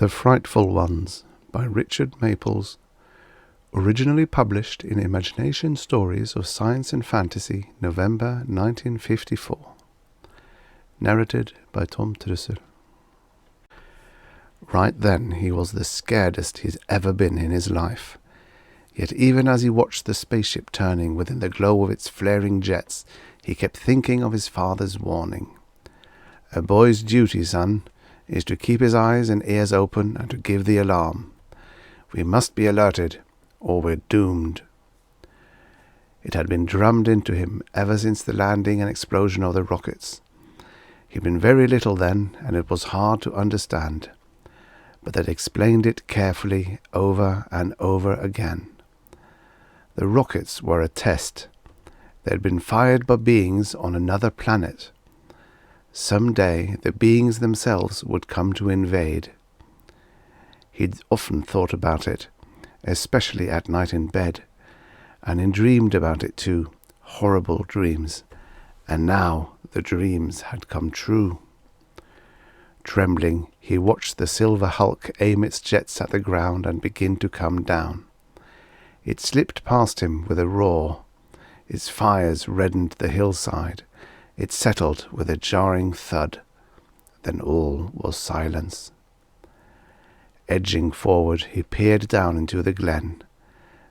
The Frightful Ones by Richard Maples, originally published in Imagination Stories of Science and Fantasy, November 1954. Narrated by Tom Trussel. Right then he was the scaredest he's ever been in his life. Yet even as he watched the spaceship turning within the glow of its flaring jets, he kept thinking of his father's warning. A boy's duty, son, is to keep his eyes and ears open and to give the alarm. We must be alerted, or we're doomed. It had been drummed into him ever since the landing and explosion of the rockets. He'd been very little then, and it was hard to understand, but they'd explained it carefully over and over again. The rockets were a test. They'd been fired by beings on another planet. Some day the beings themselves would come to invade. He'd often thought about it, especially at night in bed, and dreamed about it too, horrible dreams, and now the dreams had come true. Trembling, he watched the silver hulk aim its jets at the ground and begin to come down. It slipped past him with a roar. Its fires reddened the hillside. It settled with a jarring thud. Then all was silence. Edging forward, he peered down into the glen.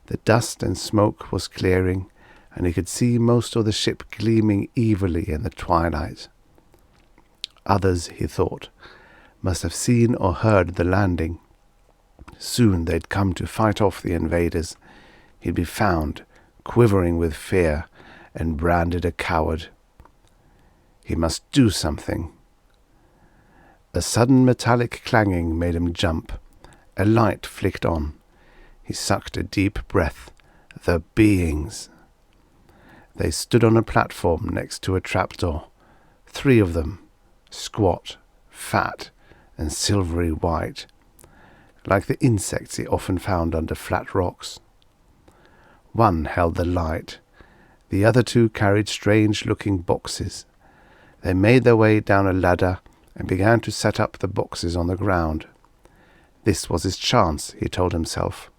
The dust and smoke was clearing, and he could see most of the ship gleaming evilly in the twilight. Others, he thought, must have seen or heard the landing. Soon they'd come to fight off the invaders. He'd be found, quivering with fear, and branded a coward. He must do something. A sudden metallic clanging made him jump. A light flicked on. He sucked a deep breath. The beings! They stood on a platform next to a trapdoor. 3 of them, squat, fat, and silvery white, like the insects he often found under flat rocks. One held the light. The other 2 carried strange-looking boxes. They made their way down a ladder and began to set up the boxes on the ground. This was his chance, he told himself.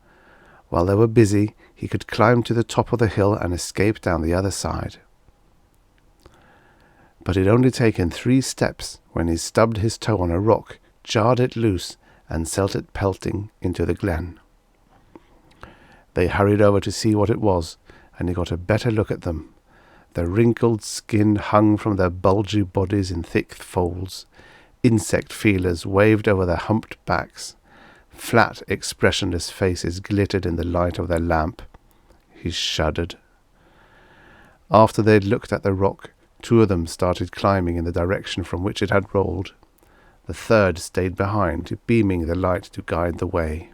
While they were busy, he could climb to the top of the hill and escape down the other side. But he'd only taken 3 steps when he stubbed his toe on a rock, jarred it loose, and sent it pelting into the glen. They hurried over to see what it was, and he got a better look at them. Their wrinkled skin hung from their bulgy bodies in thick folds. Insect feelers waved over their humped backs. Flat, expressionless faces glittered in the light of their lamp. He shuddered. After they'd looked at the rock, 2 of them started climbing in the direction from which it had rolled. The 3rd stayed behind, beaming the light to guide the way.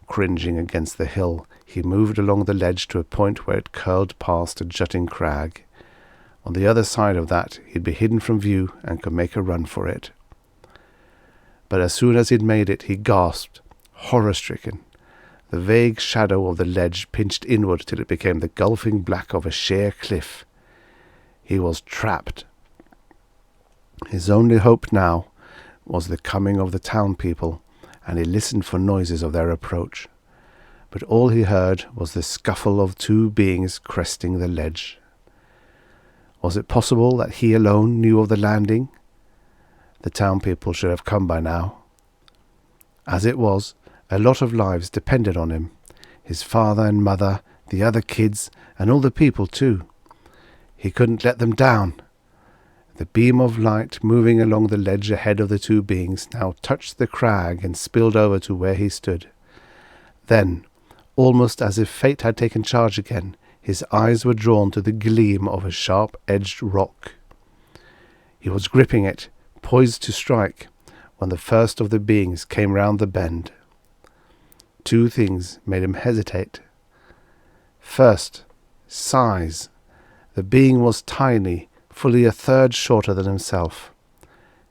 Cringing against the hill, he moved along the ledge to a point where it curled past a jutting crag. On the other side of that, he'd be hidden from view and could make a run for it. But as soon as he'd made it, he gasped, horror-stricken. The vague shadow of the ledge pinched inward till it became the gulfing black of a sheer cliff. He was trapped. His only hope now was the coming of the town people, and he listened for noises of their approach. But all he heard was the scuffle of 2 beings cresting the ledge. Was it possible that he alone knew of the landing? The town people should have come by now. As it was, a lot of lives depended on him. His father and mother, the other kids, and all the people too. He couldn't let them down. The beam of light moving along the ledge ahead of the 2 beings now touched the crag and spilled over to where he stood. Then, almost as if fate had taken charge again, his eyes were drawn to the gleam of a sharp-edged rock. He was gripping it, poised to strike, when the first of the beings came round the bend. 2 things made him hesitate. First, size. The being was tiny, fully 1/3 shorter than himself.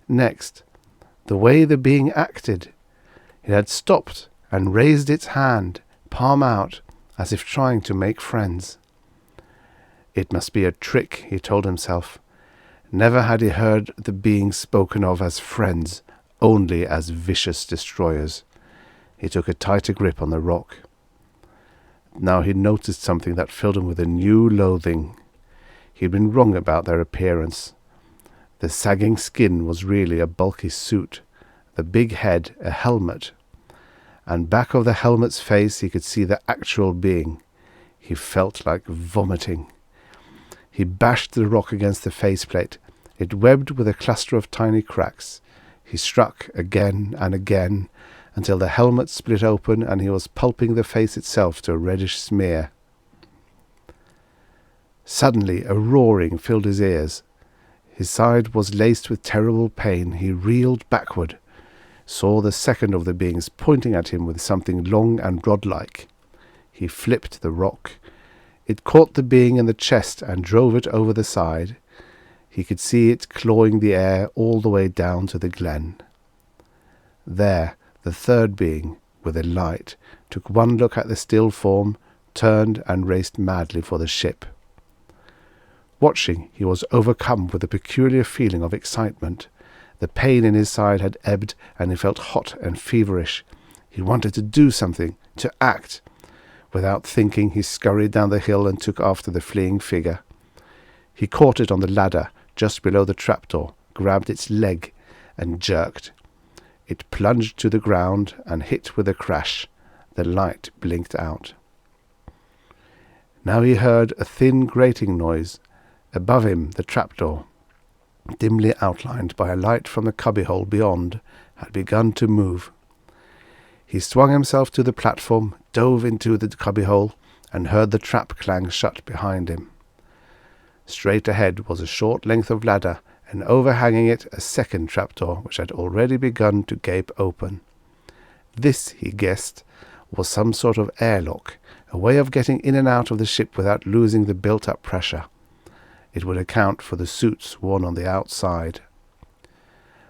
Next, the way the being acted. It had stopped and raised its hand, palm out, as if trying to make friends. It must be a trick, he told himself. Never had he heard the beings spoken of as friends, only as vicious destroyers. He took a tighter grip on the rock. Now he noticed something that filled him with a new loathing. He'd been wrong about their appearance. The sagging skin was really a bulky suit, the big head a helmet, and back of the helmet's face he could see the actual being. He felt like vomiting. He bashed the rock against the faceplate. It webbed with a cluster of tiny cracks. He struck again and again, until the helmet split open and he was pulping the face itself to a reddish smear. Suddenly a roaring filled his ears. His side was laced with terrible pain. He reeled backward, saw the second of the beings pointing at him with something long and rod-like. He flipped the rock. It caught the being in the chest and drove it over the side. He could see it clawing the air all the way down to the glen. There, the third being, with a light, took one look at the still form, turned and raced madly for the ship. Watching, he was overcome with a peculiar feeling of excitement. The pain in his side had ebbed, and he felt hot and feverish. He wanted to do something, to act. Without thinking, he scurried down the hill and took after the fleeing figure. He caught it on the ladder, just below the trapdoor, grabbed its leg, and jerked. It plunged to the ground and hit with a crash. The light blinked out. Now he heard a thin grating noise. Above him, the trapdoor, dimly outlined by a light from the cubbyhole beyond, had begun to move. He swung himself to the platform, dove into the cubbyhole, and heard the trap clang shut behind him. Straight ahead was a short length of ladder, and overhanging it a second trapdoor which had already begun to gape open. This, he guessed, was some sort of airlock, a way of getting in and out of the ship without losing the built-up pressure. It would account for the suits worn on the outside.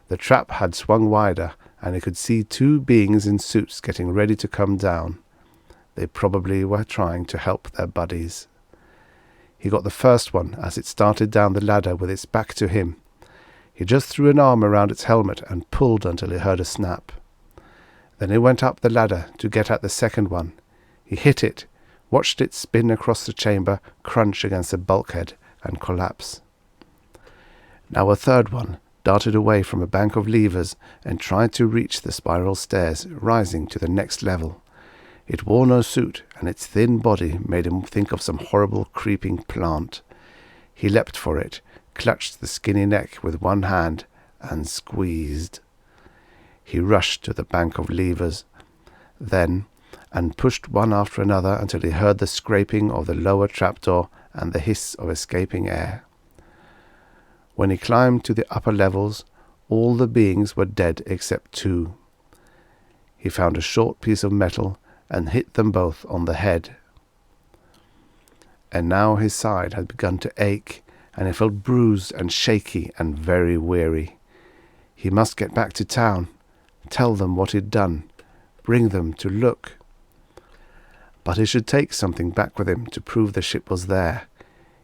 The trap had swung wider, and he could see two beings in suits getting ready to come down. They probably were trying to help their buddies. He got the first one as it started down the ladder with its back to him. He just threw an arm around its helmet and pulled until he heard a snap. Then he went up the ladder to get at the second one. He hit it, watched it spin across the chamber, crunch against the bulkhead, and collapse. Now a third one darted away from a bank of levers and tried to reach the spiral stairs, rising to the next level. It wore no suit, and its thin body made him think of some horrible creeping plant. He leapt for it, clutched the skinny neck with one hand, and squeezed. He rushed to the bank of levers, then, and pushed one after another until he heard the scraping of the lower trapdoor and the hiss of escaping air. When he climbed to the upper levels, all the beings were dead except two. He found a short piece of metal and hit them both on the head. And now his side had begun to ache, and he felt bruised and shaky and very weary. He must get back to town, tell them what he'd done, bring them to look. But he should take something back with him to prove the ship was there.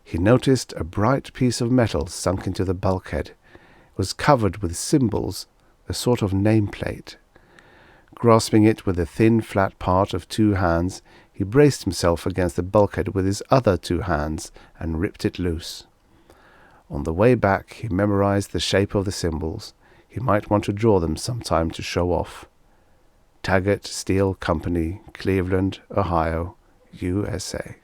He noticed a bright piece of metal sunk into the bulkhead. It was covered with symbols, a sort of nameplate. Grasping it with the thin, flat part of two hands, he braced himself against the bulkhead with his other two hands and ripped it loose. On the way back, he memorized the shape of the symbols. He might want to draw them sometime to show off. Taggart Steel Company, Cleveland, Ohio, USA.